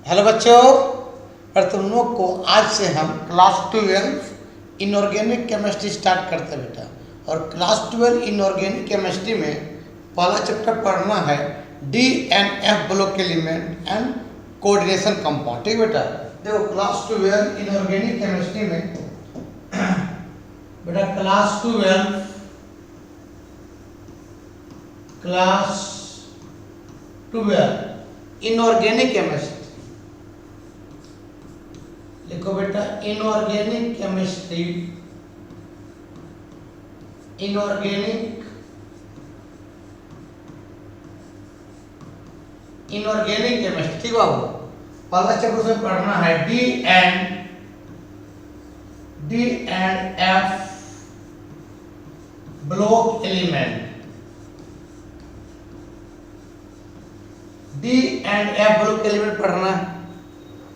Hello बच्चों, पर तुम लोग को आज से हम क्लास 12 इनऑर्गेनिक केमिस्ट्री स्टार्ट करते हैं बेटा। और क्लास 12 इनऑर्गेनिक केमिस्ट्री में पहला चैप्टर पढ़ना है D and F block element and coordination compound. ठीक बेटा, देखो क्लास 12 इनऑर्गेनिक केमिस्ट्री में बेटा क्लास 12 इनऑर्गेनिक केमिस्ट्री लिखो बेटा। Inorganic chemistry, inorganic chemistry. ठीक बाबू, पहला चैप्टर से पढ़ना है D and F block element. D and F block element पढ़ना है।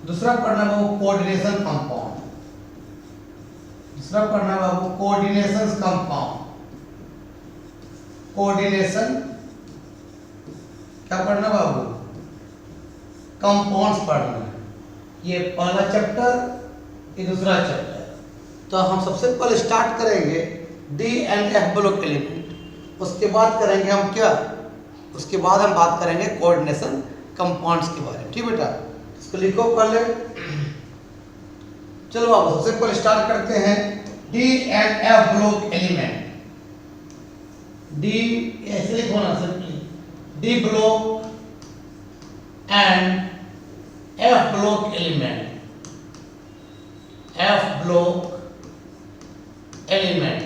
दूसरा पढ़ना बाबू कोऑर्डिनेशन कंपाउंड। दूसरा पढ़ना बाबू कोऑर्डिनेशन कंपाउंड। कोऑर्डिनेशन क्या पढ़ना बाबू? कंपाउंड्स पढ़ना है। ये पहला चैप्टर, ये दूसरा चैप्टर। तो हम सबसे पहले स्टार्ट करेंगे D and F block element. उसके बाद करेंगे हम क्या? उसके बाद हम बात करेंगे कोऑर्डिनेशन कंपाउंड्स के बारे में। ठीक बेटा, इसको लिखो पहले। चलो बाबू, सबसे पहले स्टार्ट करते हैं D and F block element. D ऐसे लिखो ना simply, D block and F block element. F block element,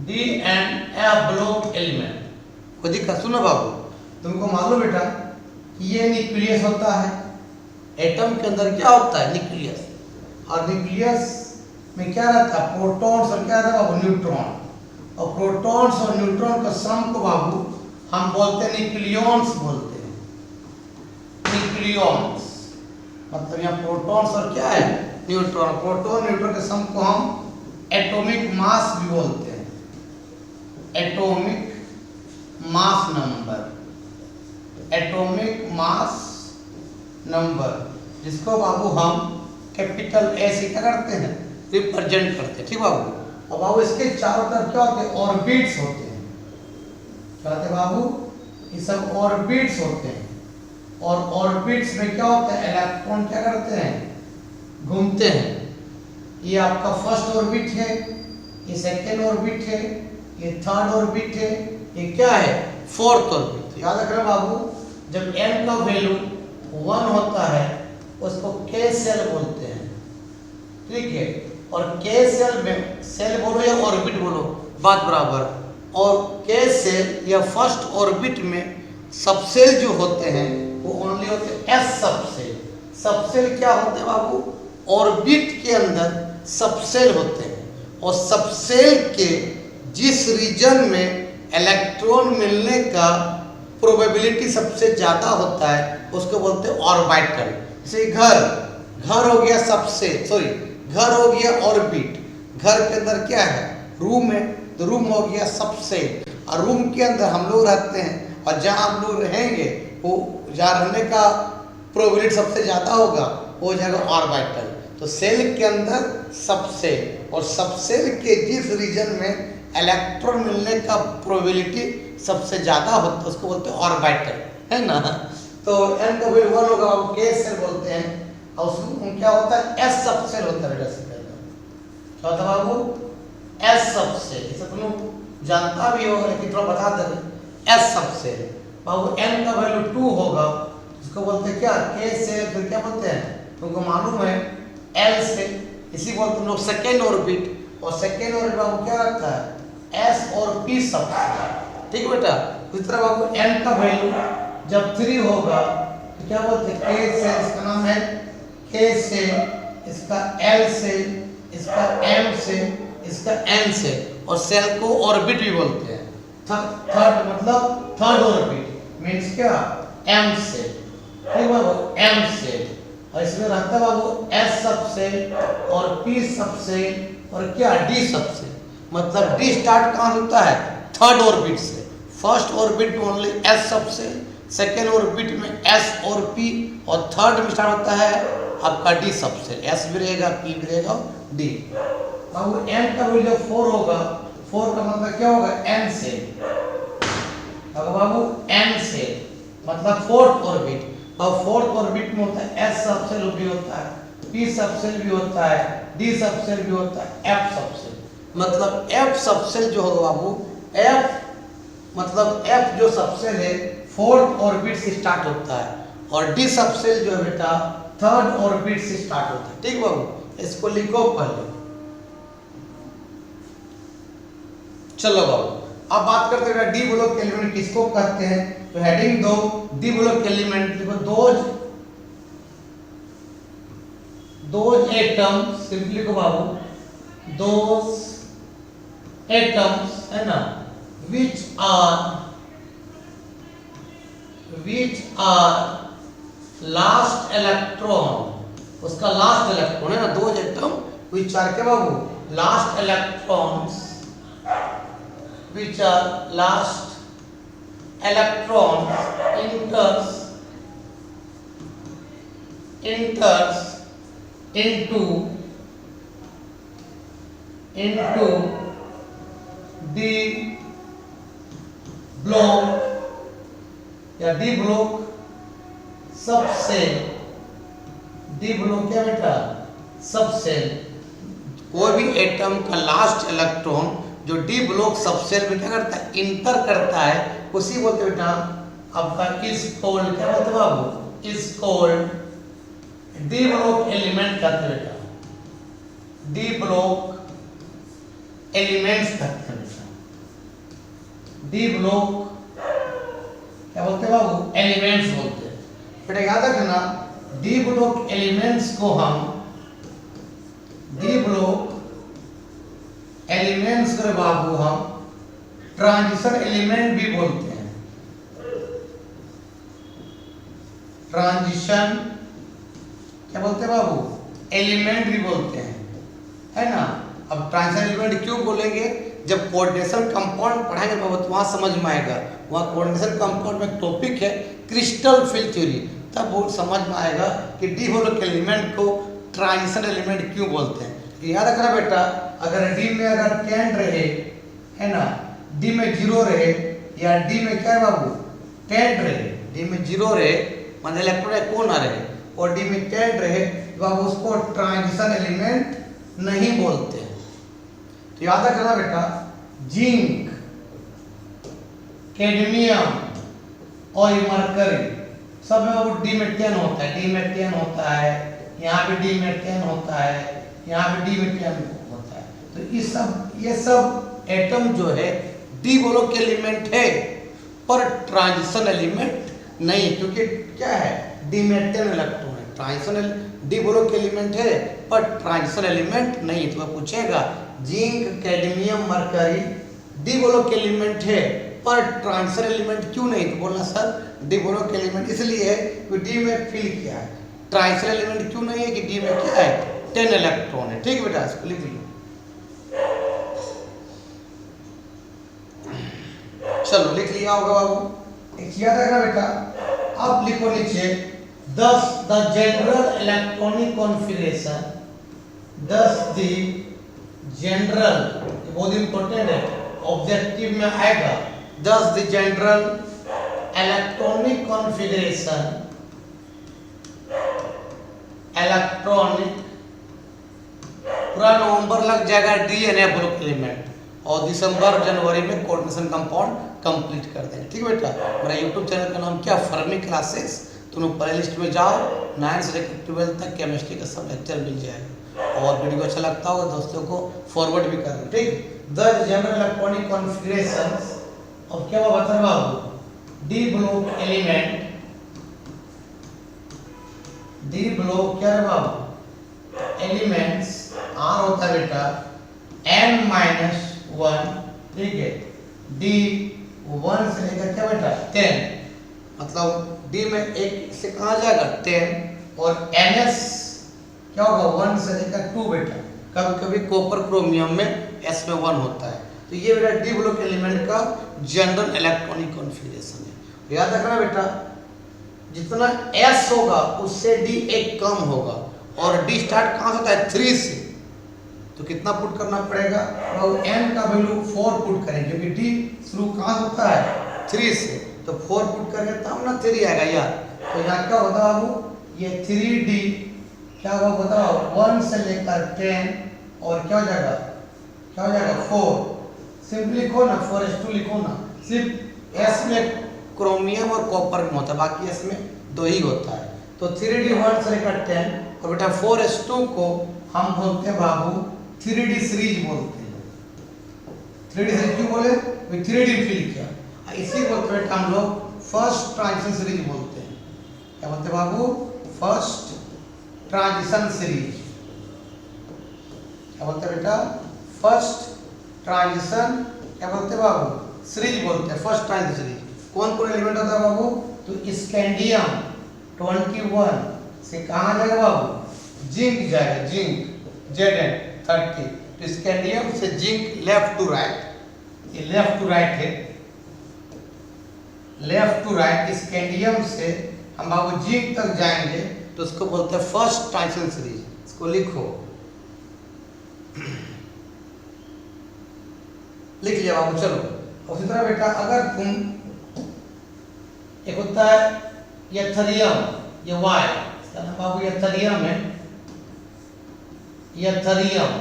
D and F block element. कोई दिक्कत? सुनो बाबू, तुमको मालूम बेटा ये न्यूक्लियस होता है। एटम के अंदर क्या होता है? न्यूक्लियस। और न्यूक्लियस में क्या रहता है? प्रोटॉन्स और क्या रहता है बाबू? न्यूट्रॉन। और प्रोटॉन्स और न्यूट्रॉन का सम को बाबू हम बोलते हैं न्यूक्लियॉन्स बोलते हैं। न्यूक्लियॉन्स मतलब यहाँ प्रोटॉन्स और क्या है? न्यूट्रॉन। प्रोटॉन न्यूट्रॉन के सम को हम एटॉमिक मास भी बोलते हैं। Atomic mass number, atomic mass number, जिसको बाबू हम कैपिटल ए से क्या करते हैं? रिप्रेजेंट करते हैं। ठीक बाबू। और बाबू इसके चारों तरफ क्या होते हैं? ऑर्बिट्स होते हैं। क्या होते हैं बाबू? ये सब ऑर्बिट्स होते हैं। और ऑर्बिट्स में क्या होता है? इलेक्ट्रॉन क्या करते हैं? घूमते हैं। ये आपका फर्स्ट ऑर्बिट है, ये सेकेंड ऑर्बिट है, ये थर्ड ऑर्बिट है, ये क्या है? Fourth orbit. याद रखना बाबू, जब n का वैल्यू 1 होता है उसको k सेल बोलते हैं। ठीक है, और k सेल में, सेल बोलो या ऑर्बिट बोलो, बात बराबर। और k सेल या फर्स्ट ऑर्बिट में सबसेल जो होते हैं वो ओनली होते हैं s सबसेल। सबसेल क्या होते हैं बाबू? ऑर्बिट के अंदर सबसेल होते हैं। और सबसेल के जिस रीजन में इलेक्ट्रॉन मिलने का प्रोबेबिलिटी सबसे ज्यादा होता है उसको बोलते हैं ऑर्बिटल। जैसे घर हो गया सबसेल, सॉरी घर हो गया ऑर्बिट। घर के अंदर क्या है? रूम है, तो रूम हो गया सबसेल। और रूम के अंदर हम लोग रहते हैं, और जहाँ हम लोग रहेंगे वो जहाँ रहने का प्रोबेबिलिटी सबसे ज्यादा होगा वो हो जाएगा ऑर्बिटल। तो सेल के अंदर सबसेल, और सबसेल के जिस रीजन में इलेक्ट्रॉन मिलने का प्रोबेबिलिटी सबसे ज्यादा होता है उसको बोलते हैं ऑर्बिटल, है ना। तो n का वैल्यू 1 होगा, वो k सेल बोलते हैं। और उसमें क्या होता है? s सबसेल होता है बेटा। क्या होता है बाबू? s subshell. इसे तुम लोग जानता भी हो लेकिन थोड़ा बता दे। s सबसेल बाबू, n का वैल्यू 2 होगा, इसको बोलते हैं क्या? k shell. फिर क्या बोलते हैं? तुमको मालूम है l सेल, इसी बोलते हैं लोग सेकेंड ऑर्बिट। और सेकेंड ऑर्बिट बाबू क्या रहता है? s और p सबसेल। ठीक बेटा। इस तरह बाबू n का वैल्यू जब 3 होगा तो क्या बोलते हैं? k सेल, इसका नाम है k सेल, इसका l सेल, इसका m सेल, इसका n सेल। और सेल को ऑर्बिट भी बोलते हैं। थर्ड मतलब थर्ड ऑर्बिट मींस क्या? m shell. ठीक बाबू, m सेल। और इसमें रहता है बाबू s सबसेल और p सबसेल और क्या? d subshell. मतलब d स्टार्ट कहाँ होता है? थर्ड ऑर्बिट से। फर्स्ट ऑर्बिट में only s subshell, second orbit में एस और पी, और थर्ड में स्टार्ट होता है आपका डी सबसेल, एस भी रहेगा, पी भी रहेगा, डी। अब एन का वैल्यू 4 होगा, 4 का मतलब क्या होगा, एन सेल। अब बाबू एन सेल मतलब फोर्थ ऑर्बिट, और फोर्थ ऑर्बिट में होता है एस सबसेल भी होता है, पी सबसेल भी होता है, डी सबसेल भी होता है, एफ सबसेल। मतलब एफ सबसेल जो होगा बाबू, एफ मतलब एफ जो सबसेल है फोर्थ ऑर्बिट से स्टार्ट होता है, और डी सबसेल जो है बेटा थर्ड ऑर्बिट से स्टार्ट होता है। ठीक बाबू, इसको लिखो पहले। चलो बाबू, अब बात करते हैं डी ब्लॉक एलिमेंट किसको कहते हैं। तो हेडिंग दो, डी ब्लॉक एलिमेंट देखो, दोज एटम्स, सिंपली को बाबू दोज एटम्स है ना, which are last electron, उसका लास्ट इलेक्ट्रॉन है ना, दो एटम which are क्या बाबू, last electrons, which are last electrons enters into the block या D block subshell, D block क्या बेटा, सबसेल। कोई भी एटम का लास्ट इलेक्ट्रॉन जो डी ब्लॉक सबसेल में क्या करता है, इंटर करता है, उसी बोलते बेटा आपका इज कॉल्ड, क्या बोलते बाबू, is called D block element कहते हैं बेटा, डी ब्लॉक एलिमेंट्स कहते हैं बेटा, डी ब्लॉक क्या बोलते हैं बाबू, एलिमेंट्स बोलते हैं बेटा। याद रखना, डी ब्लॉक एलिमेंट्स को हम डी ब्लॉक एलिमेंट्स को बाबू हम ट्रांजिशन एलिमेंट भी बोलते हैं, ट्रांजिशन क्या बोलते हैं बाबू, एलिमेंट भी बोलते हैं, है ना। अब ट्रांजिशन एलिमेंट क्यों बोलेंगे, जब कोऑर्डिनेशन कंपाउंड पढ़ाएंगे बाबू तो वहां समझ में आएगा, वहां कोऑर्डिनेशन कंपाउंड में टॉपिक है क्रिस्टल फील्ड थ्योरी, तब वो समझ में आएगा कि डी ब्लॉक एलिमेंट को ट्रांजिशन एलिमेंट क्यों बोलते हैं। याद रखना बेटा, अगर डी में अगर 10 रहे है ना, डी में 0 रहे, या डी में क्या है बाबू 10 रहे, डी में 0 रहे मतलब इलेक्ट्रॉन को ना रहे, और डी में 10 रहे बाबू उसको ट्रांजिशन एलिमेंट नहीं बोलते। तो याद रखना बेटा, जिंक, कैडमियम और मरकरी सब में वो डी में 10 होता है, डी में 10 होता है, यहाँ पे डी में 10 होता है, यहाँ पे डी में 10 होता है। तो ये सब एटम जो है डी ब्लॉक एलिमेंट है, पर ट्रांजिशन एलिमेंट नहीं, क्योंकि क्या है, डी में 10 इलेक्ट्रॉन है, ट्रांजिशन डी ब्लॉक एलिमेंट है पर ट्रांजिशन एलिमेंट नहीं। तो पूछेगा zinc, cadmium, mercury D block element है पर ट्रांजिशन एलिमेंट क्यों नहीं, तो बोलना सर डी ब्लॉक एलिमेंट इसलिए है कि डी में फिल किया है, ट्रांजिशन एलिमेंट क्यों नहीं है कि डी में क्या है 10 इलेक्ट्रॉन है। ठीक है बेटा, इसको लिख लो। चलो लिख लिया होगा बाबू, एक याद रखना बेटा। अब लिखो नीचे 10 the general electronic configuration, 10 the general, बहुत इंपॉर्टेंट है, ऑब्जेक्टिव में आएगा 10 the general electronic configuration, electronic पूरा नवंबर लग जाएगा डीएनए ब्लॉक एलिमेंट, और दिसंबर जनवरी में कोऑर्डिनेशन कंपाउंड कंप्लीट कर देंगे। ठीक है बेटा, मेरा यूट्यूब चैनल का नाम क्या, फर्मी क्लासेस, तुम प्ले लिस्ट में जाओ, 9 से लेकर 12 तक केमिस्ट्री का सब लेक्चर मिल जाएगा, और वीडियो अच्छा लगता होगा दोस्तों को फॉरवर्ड भी करना। ठीक, द जनरल इलेक्ट्रॉनिक कॉन्फ़िगरेशंस और क्या हुआ बता बाबू, D block element, D block क्या है बाबू एलिमेंट्स, आर होता है बेटा n-1, ठीक है, डी 1 से लेकर क्या बेटा 10, मतलब डी में 1 से कहाँ जाएगा 10, और ns क्या होगा 1 से लेकर 2 बेटा, कभी कभी कॉपर क्रोमियम में s में 1 होता है। तो ये बेटा डी ब्लॉक एलिमेंट का जनरल इलेक्ट्रॉनिक कॉन्फ़िगरेशन है। याद रखना बेटा, जितना एस होगा उससे डी एक कम होगा, और डी स्टार्ट कहाँ से होता है 3 से, तो कितना पुट करना पड़ेगा, और एन का वैल्यू 4 पुट करेंगे, क्योंकि डी शुरू कहाँ से होता है 3 से, तो 4 पुट करेंगे तब ना 3 आएगा यार। तो यहाँ क्या होगा बाबू, ये 3D क्या होगा बताओ, 1 से लेकर 10 और क्या हो जाएगा 4। सिंपली लिखो ना 4s2 लिखो ना, सिर्फ एस में क्रोमियम और कॉपर में होता है, बाकी इसमें 2 ही होता है। तो 3D 1 से लेकर 10 और बेटा 4s2 को हम बोलते हैं बाबू 3D सीरीज बोलते हैं। 3D सीरीज क्यों बोले, 3D फिल किया, इसी बोलते हैं हम लोग फर्स्ट ट्रांजिशन सीरीज बोलते हैं। क्या बोलते हैं बाबू, फर्स्ट ट्रांजिशन सीरीज। क्या बोलते हैं बेटा, फर्स्ट ट्रांजिशन क्या बोलते हैं बाबू, सीरीज बोलते हैं, फर्स्ट ट्रांजिशन सीरीज। कौन कौन एलिमेंट होता है बाबू, तो स्कैंडियम 21 से कहाँ जाएगा बाबू, जिंक जाएगा, जिंक Zn30। तो स्कैंडियम से जिंक लेफ्ट टू राइट, ये लेफ्ट टू राइट है, लेफ्ट टू राइट स्कैंडियम से हम बाबू जिंक तक जाएंगे तो उसको बोलते हैं फर्स्ट ट्रांजिशन सीरीज। इसको लिखो, लिख लिया बाबू, चलो। उसी तरह बेटा अगर तुम, एक होता है एथेरियम, ये वाई, इसका नाम बाबू एथेरियम है, एथेरियम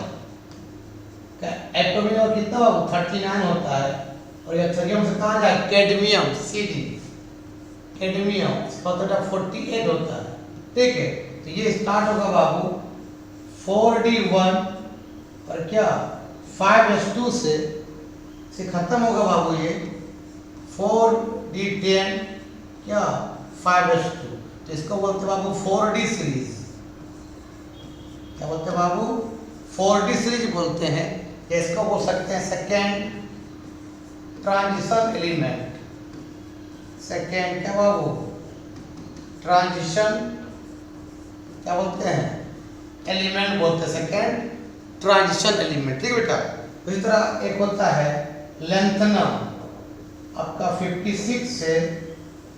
का एटॉमिक नंबर कितना बाबू 39 होता है, और एथेरियम से कहाँ जाए कैडमियम, Cd कैडमियम, इसका होता है 48 होता है, ठीक है। तो ये स्टार्ट होगा बाबू 4D1 और क्या 5s2 से खत्म होगा बाबू ये 4D10 क्या 5s2, तो इसको बोलते हैं बाबू 4D सीरीज। क्या बोलते हैं बाबू, 4D सीरीज बोलते हैं, या इसको बोल सकते हैं सेकेंड ट्रांजिशन एलिमेंट। सेकेंड क्या बाबू, ट्रांजिशन क्या बोलते हैं, एलिमेंट बोलते हैं, सेकेंड ट्रांजिशन एलिमेंट, ठीक बेटा। तो इस तरह एक होता है लेंथनम, आपका 56 से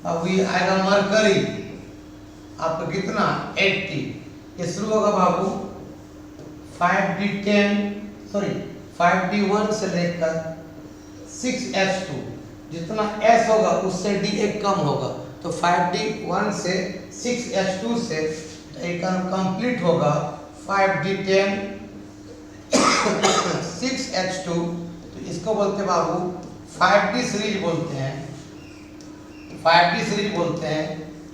अब ये आएगा मरकरी, आपका कितना 80, ये शुरू होगा बाबू 5D1 से लेकर 6s2, जितना s होगा उससे d एक कम होगा, तो 5D1 से 6s2 से एक कंप्लीट होगा 5D10 6h2, तो इसको बोलते हैं बाबू 5D सीरीज बोलते हैं, 5D सीरीज बोलते हैं,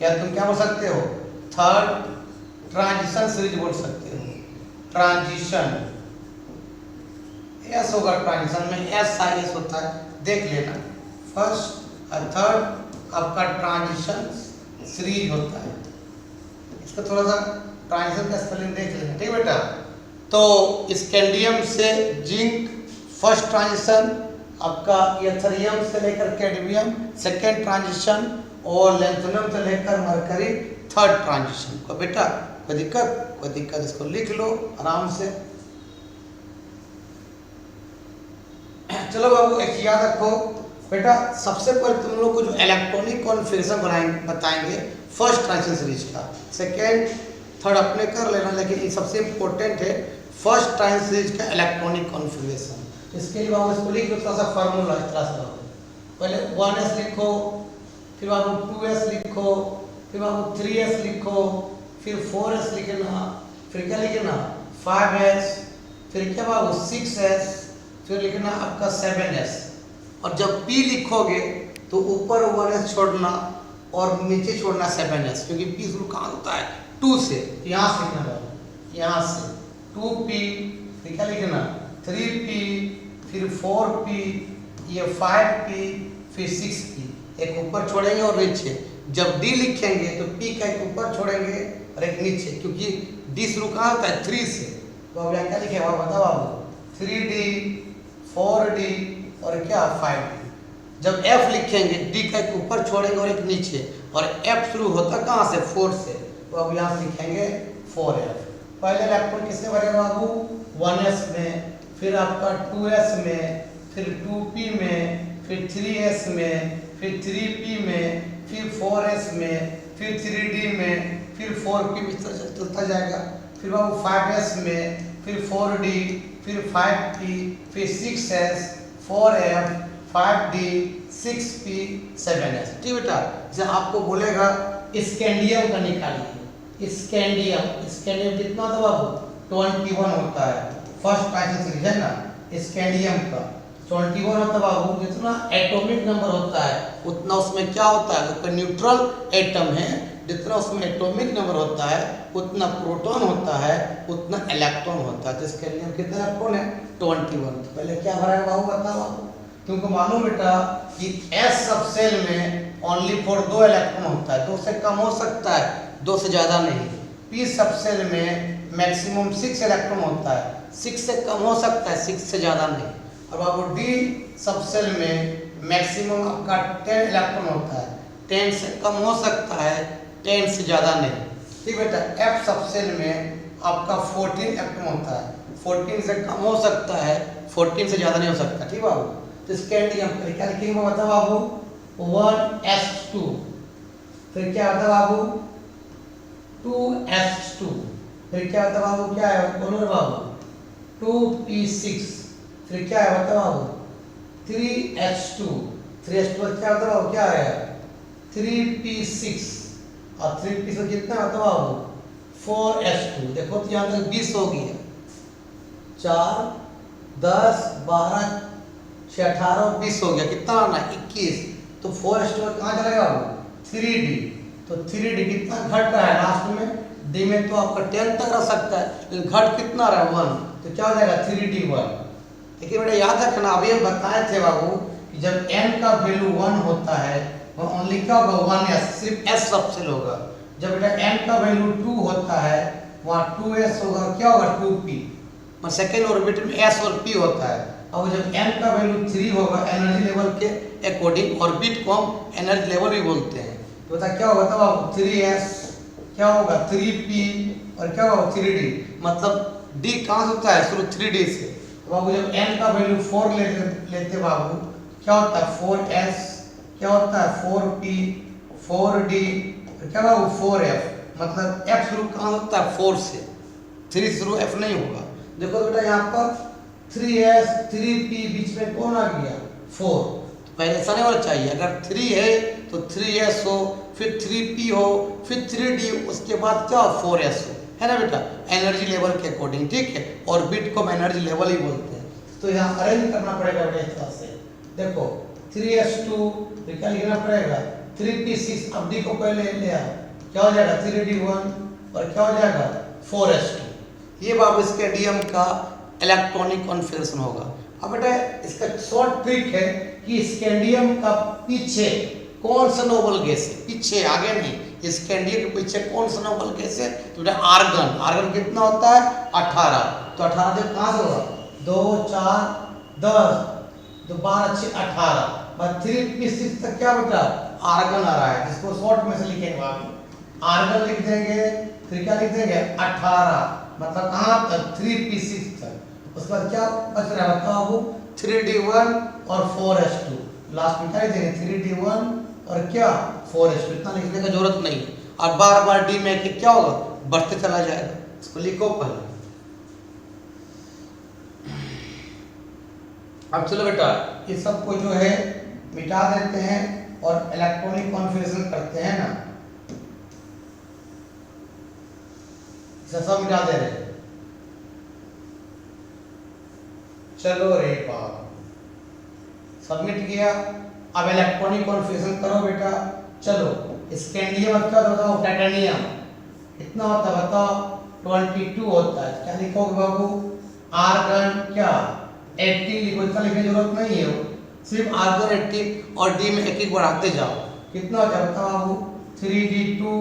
या तुम क्या बोल सकते हो थर्ड ट्रांजिशन सीरीज बोल सकते हो। ट्रांजिशन एस होगा, ट्रांजिशन में SIS होता है, देख लेना, फर्स्ट और थर्ड आपका ट्रांजिशन सीरीज होता है। इसका थोड़ा सा ट्रांजिशन का स्पेलिंग देख लेना, ठीक बेटा। तो स्कैंडियम से जिंक फर्स्ट ट्रांजिशन, आपका एथेरियम से लेकर कैडमियम सेकेंड ट्रांजिशन, और लेंथेनियम से लेकर मरकरी थर्ड ट्रांजिशन। को बेटा कोई दिक्कत, इसको लिख लो आराम से। चलो बाबू एक याद रखो बेटा, सबसे पहले तुम लोग को जो इलेक्ट्रॉनिक कॉन्फ़िगरेशन बताएंगे फर्स्ट ट्रांजिशन सीरीज का, सेकेंड थर्ड अपने कर लेना, लेकिन ये सबसे इम्पोर्टेंट है फर्स्ट ट्रांजिशन सीरीज का इलेक्ट्रॉनिक कॉन्फ़िगरेशन। इसके लिए बाबू इसको लिख लो, थोड़ा सा फार्मूला इस तरह से, पहले 1s लिखो, फिर बाबू 2s लिखो, फिर बाबू 3s लिखो, फिर 4s लिखना, फिर क्या लिखना 5s, फिर क्या बाबू 6s, फिर लिखना आपका 7s, और जब p लिखोगे तो ऊपर 1s छोड़ना और नीचे छोड़ना 7s, क्योंकि p शुरू कहाँ होता है 2 से, यहाँ से लिखना बाबू, यहाँ से 2p, फिर क्या लिखना 3p, फिर 4p, ये 5p, फिर 6p, एक ऊपर छोड़ेंगे और नीचे। जब d लिखेंगे तो p का एक ऊपर छोड़ेंगे और एक नीचे, क्योंकि d शुरू कहाँ होता है 3 से, तो अब यहाँ क्या लिखेगा बताओ बाबू 3d 4d और क्या 5d। जब f लिखेंगे d का एक ऊपर छोड़ेंगे और एक नीचे, और f शुरू होता कहाँ से 4 से, तो अब यहाँ से लिखेंगे 4f। पहले इलेक्ट्रॉन किससे भरेगा बाबू 1s में, फिर आपका 2s में, फिर 2p में, फिर 3s में, फिर 3p में, फिर 4s में, फिर 3d में, फिर 4p में चलता जाएगा। फिर बाबू 5s में, फिर 4d, फिर 5p, फिर 6s, 4f, 5d, 6p, 7s। ठीक बेटा, जैसे आपको बोलेगा स्कैंडियम का निकालिए। स्कैंडियम कितना होता है बाबू? 21 होता है। फर्स्ट टाइम से ना स्कैंडियम का 21 होता है बाबू। जितना एटॉमिक नंबर होता है उतना उसमें क्या होता है? तो न्यूट्रल एटम है, जितना उसमें एटॉमिक नंबर होता है उतना प्रोटॉन होता है, उतना इलेक्ट्रॉन होता है। तो स्कैंडियम कितने इलेक्ट्रॉन है? 21। तो पहले क्या भरा है बाबू? बताओ बाबू। तुमको मालूम बेटा कि एस सब सेल में ओनली फॉर 2 इलेक्ट्रॉन होता है, 2 से कम हो सकता है, 2 से ज़्यादा नहीं। पी सब सेल में मैक्सिमम 6 इलेक्ट्रॉन होता है, 6 से कम हो सकता है, 6 से ज़्यादा नहीं। और बाबू डी सब सेल में मैक्सिमम आपका 10 इलेक्ट्रॉन होता है, 10 से कम हो सकता है, 10 से ज़्यादा नहीं। ठीक बेटा, एफ सब सेल में आपका 14 इलेक्ट्रॉन होता है, 14 से कम हो सकता है, 14 से ज़्यादा नहीं हो सकता। ठीक बाबू, तो स्कैंडियम क्या लिखेंगे बता बाबू? 1s2। फिर क्या होता बाबू? 2s2। फिर क्या होता बाबू? क्या है बोलो बाबू? 2p6। फिर क्या है बता बाबू? 3s2। 3s2 क्या होता बाबू? क्या है? 3p6। और 3p6 कितना होता बाबू? 4s2। देखो तो यहाँ तक 20 हो गया। 4 10 12 6 18 20 हो गया। कितना आना? 21। तो 4s2 कहाँ चला गया बाबू? 3d। तो 3d कितना घट रहा है लास्ट में? डी में तो आपका 10 तक रह सकता है, लेकिन घट कितना रहा है? 1। तो क्या हो जाएगा? 3d1। देखिए बेटा याद रखना, अभी हम बताए थे बाबू कि जब n का वैल्यू 1 होता है वह ओनली क्या होगा? 1s, सिर्फ s सबसेल होगा। जब बेटा n का वैल्यू 2 होता है वहाँ 2s होगा, क्या होगा? 2p। मतलब सेकेंड ऑर्बिट में s और p होता है। अब जब n का वैल्यू 3 होगा एनर्जी लेवल के अकॉर्डिंग, ऑर्बिट को हम एनर्जी लेवल भी बोलते हैं। तो बता क्या होगा? तब आपको 3s क्या होगा? 3p और क्या होगा? 3d। मतलब d कहाँ से होता है? शुरू 3d से। तो बाबू जब n का वैल्यू 4 लेते बाबू क्या होता है? 4s, क्या होता है? 4p, 4d, क्या बाबू? 4f। मतलब f शुरू कहाँ होता है? 4 से, 3 शुरू f नहीं होगा। देखो बेटा यहाँ पर 3s 3p बीच में कौन आ गया? 4। तो पहले ऐसा नहीं होना चाहिए। अगर 3 है तो 3s हो, फिर 3p हो, फिर 3d, उसके बाद क्या हो? 4s हो, है ना बेटा? एनर्जी लेवल के अकॉर्डिंग। ठीक है, ऑर्बिट को हम एनर्जी लेवल ही बोलते हैं। तो यहाँ अरेंज करना पड़ेगा बेटा इस तरह से। देखो 3s2 तो क्या लिखना पड़ेगा? 3p6। अब d को पहले ले आओ, क्या हो जाएगा? 3d1 और क्या हो जाएगा? 4s2। ये बाबू स्कैंडियम का इलेक्ट्रॉनिक कॉन्फ़िगरेशन होगा। अब बेटा इसका शॉर्ट ट्रिक है कि स्कैंडियम का पीछे कौन सा नोबल गैस है? पीछे, आगे नहीं। स्कैंडियम के पीछे कौन सा नोबल गैस है? तो बेटा आर्गन। आर्गन कितना होता है? 18। तो 18 से कहाँ से होगा? 2 4 10 तो 12 6 18। बस 3p6 तक क्या बेटा? आर्गन आ रहा है, जिसको शॉर्ट में से लिखेंगे बाबू। आर्गन लिख देंगे, फिर क्या लिख देंगे? 18। मतलब कहाँ तक? 3p6 तक। उसके बाद क्या बच रहा है बताओ बाबू? 3d1 और 4s2। लास्ट में क्या लिख देंगे? 3d1 और क्या? 4s2। इतना लिखने का जरूरत नहीं है। और बार बार डी में कि क्या होगा? बढ़ते चला जाएगा। इसको लिखो पहले। अब चलो बेटा ये सब को जो है मिटा देते हैं और इलेक्ट्रॉनिक कॉन्फ़िगरेशन करते हैं ना। सब मिटा दे रहे। चलो रे बाप, सबमिट किया। अब इलेक्ट्रॉनिक कॉन्फ़िगरेशन करो बेटा। चलो स्कैंडियम क्या बताओ? टाइटेनियम कितना होता है बताओ? 22 होता है। क्या लिखोगे बाबू? आर्गन क्या? 18 लिखो, इतना लिखने की जरूरत नहीं है। सिर्फ आर्गन 18 और डी में एक एक बढ़ाते जाओ। कितना हो जाएगा बताओ बाबू? 3d2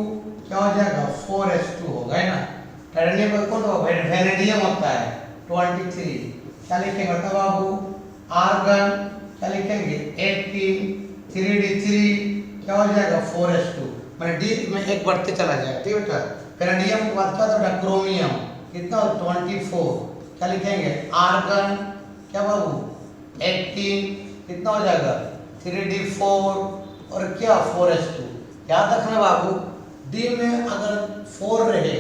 क्या हो जाएगा? 4s2 होगा, है ना? टाइटेनियम का कौन सा वैनेडियम होता है? 23। क्या लिखेंगे बताओ बाबू? आर्गन क्या लिखेंगे? 18, 3d3 क्या हो जाएगा? 4s2। मैं डी में एक बढ़ते चला जाएगा। ठीक है बेटा। वैनेडियम के बाद क्या होता है? क्रोमियम कितना? 24। क्या लिखेंगे? आर्गन क्या बाबू? 18 कितना हो जाएगा? 3d4 और क्या 4s2। याद रखना बाबू, डी में अगर 4 रहे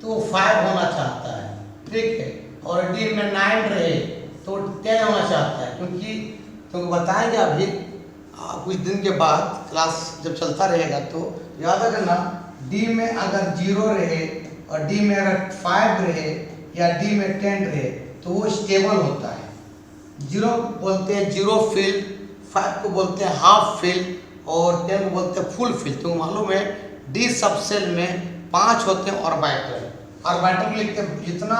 तो 5 होना चाहता है, ठीक है, और डी में 9 रहे तो 10 होना चाहता है, क्योंकि तुमको बताएंगे अभी कुछ दिन के बाद क्लास जब चलता रहेगा तो याद रखना, डी में अगर 0 रहे और डी में अगर 5 रहे या डी में 10 रहे तो वो स्टेबल होता है। 0 बोलते हैं जीरो फिल, 5 को बोलते हैं हाफ फिल और 10 को बोलते हैं फुल फिल। तो मालूम है डी सबसेल में 5 होते हैं ऑर्बिटल। ऑर्बिटल लिखते हैं जितना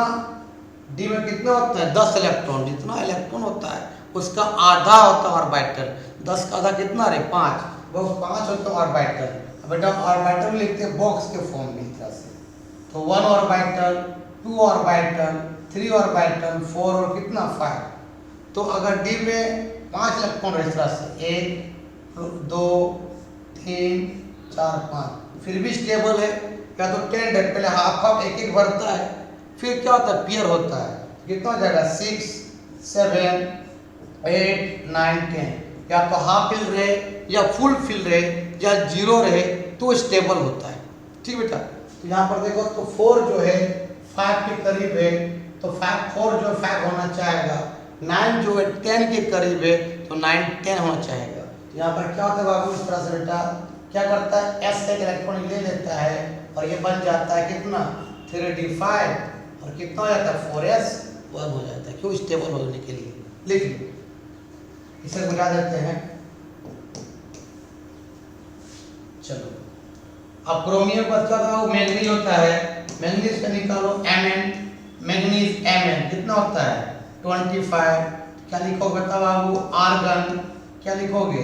डी में कितना होता है 10 इलेक्ट्रॉन, जितना इलेक्ट्रॉन होता है उसका आधा होता है ऑर्बिटल। 10 का आधा कितना रहे 5, वो 5 होता है ऑर्बिटल। बेटा ऑर्बिटल लिखते हैं बॉक्स के फॉर्म में इस तरह से, तो 1 ऑर्बिटल, 2 ऑर्बिटल, 3 ऑर्बिटल, 4 और कितना 5। तो अगर डी में 5 इलेक्ट्रॉन रहे इस तरह से 1 2 3 4 5, फिर भी स्टेबल है, या तो 10 है, पहले हाफ हाफ एक एक बढ़ता है, फिर क्या होता है पेयर होता है, कितना हो जाएगा 6 7 8 9 10, या तो हाफ फिल रहे या फुल फिल रहे या 0 रहे तो स्टेबल होता है। ठीक बेटा, तो यहाँ पर देखो तो 4 जो है 5 के करीब है, तो 4 जो 5 होना चाहेगा, 9 जो है 10 के करीब है तो 9 10 होना चाहेगा। तो यहाँ पर क्या होता है बाबू, इस तरह से बेटा क्या करता है S एक इलेक्ट्रॉन ले लेता है और ये बन जाता है कितना 3d5 और कितना हो जाता है 4s1 हो जाता है, क्यों स्टेबल होने के लिए। लिख लो, इसे बुला देते हैं। चलो अब क्रोमियम पर क्या होता है, वो मैंगनीज होता है, मैंगनीज का निकालो Mn, मैंगनीज Mn कितना होता है 25। क्या लिखोगे बता बाबू, आर्गन क्या लिखोगे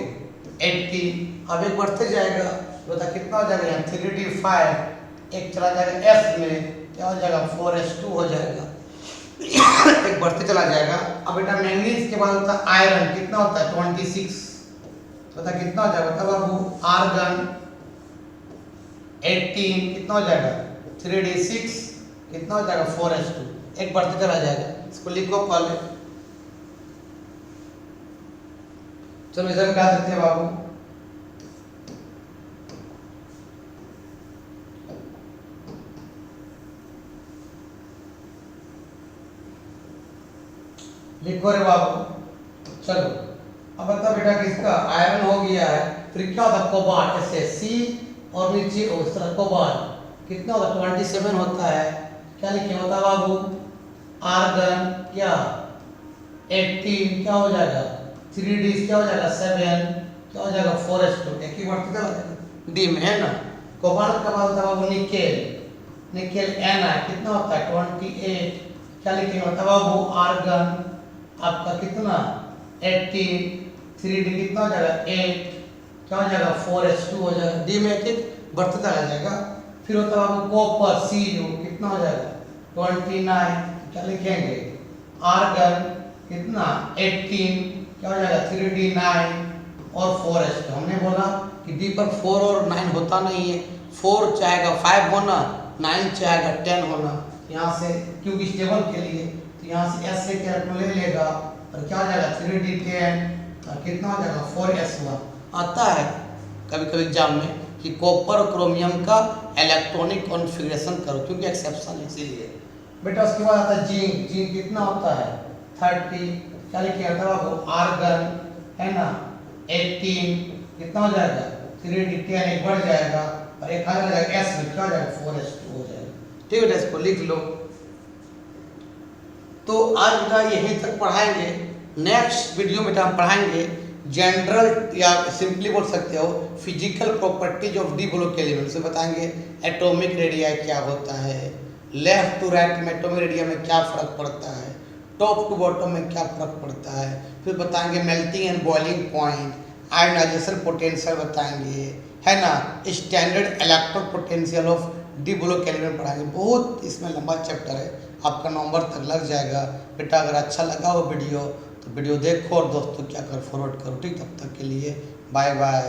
80। अब एक बढ़ते जाएगा, बता कितना हो जाएगा यहाँ 3d5, एक चला जाएगा S में, क्या हो जाएगा 4s2 हो जाएगा एक बढ़ते चला जाएगा। अब बेटा मैंगनीज के बाद होता है आयरन, कितना होता है 26, बता कितना हो जाएगा बता बाबू, आर्गन 18 कितना हो जाएगा 3d6, कितना हो जाएगा 4s2, एक बढ़ते चला जाएगा। इसको लिखो पहले, चलो इधर क्या देते हैं बाबू, लिखो रे बाबू। चलो अब बता बेटा किसका आयरन हो गया है, फिर क्या होता है कोबाल्ट, ऐसे सी और नीचे इस तरह कोबाल्ट कितना होता है 27 होता है। क्या लिखे बता बाबू, आर्गन क्या 18, क्या हो जाएगा 3d क्या हो जाएगा 7, क्या हो जाएगा 4s2, एक ही बढ़ते चला जाएगा डी में है ना। कोबाल्ट का बाद होता है निकेल, निकेल Na कितना होता है 28, क्या लिखेंगे बता बाबू, आर्गन आपका कितना 18, 3d कितना हो जाएगा 8, क्या हो जाएगा 4s2 हो जाएगा, डी में एक बढ़ते चला जाएगा। फिर होता है बाबू कॉपर Cu कितना हो जाएगा 29, क्या लिखेंगे आर्गन कितना 18, क्या हो जाएगा 3d 9 और 4s2। हमने बोला कि डी पर 4 और 9 होता नहीं है, 4 चाहेगा 5 होना, 9 चाहेगा 10 होना, यहाँ से क्योंकि स्टेबल के लिए, तो यहाँ से S से कैरेक्टर ले लेगा और क्या हो जाएगा 3d 10 और कितना हो जाएगा 4s1। आता है कभी कभी एग्जाम में कि कॉपर और क्रोमियम का इलेक्ट्रॉनिक कॉन्फ़िगरेशन करो, क्योंकि एक्सेप्शन इसीलिए। बेटा उसके बाद आता है जिंक, जिंक कितना होता है 30, क्या लिखिए था आपको आर्गन है ना 18, कितना हो जाएगा 3d 10, एक बढ़ जाएगा और एक आ जाएगा S में, क्या हो जाएगा 4s2 हो जाएगा। ठीक है, इसको लिख लो। तो आज बेटा यहीं तक पढ़ाएंगे, नेक्स्ट वीडियो में हम पढ़ाएंगे जनरल या सिंपली बोल सकते हो physical properties of D block element से बताएंगे एटॉमिक रेडियाई क्या होता है, लेफ्ट टू राइट में एटॉमिक रेडियस में क्या फ़र्क पड़ता है, टॉप टू बॉटम में क्या फ़र्क पड़ता है, फिर बताएंगे melting and boiling point, ionization potential बताएंगे है ना, standard electron potential of D block element पढ़ाएंगे। बहुत इसमें लंबा चैप्टर है, आपका नवंबर तक लग जाएगा। बेटा अगर अच्छा लगा हो वीडियो तो वीडियो देखो और दोस्तों क्या कर फॉरवर्ड करो। ठीक, तब तक के लिए बाय बाय।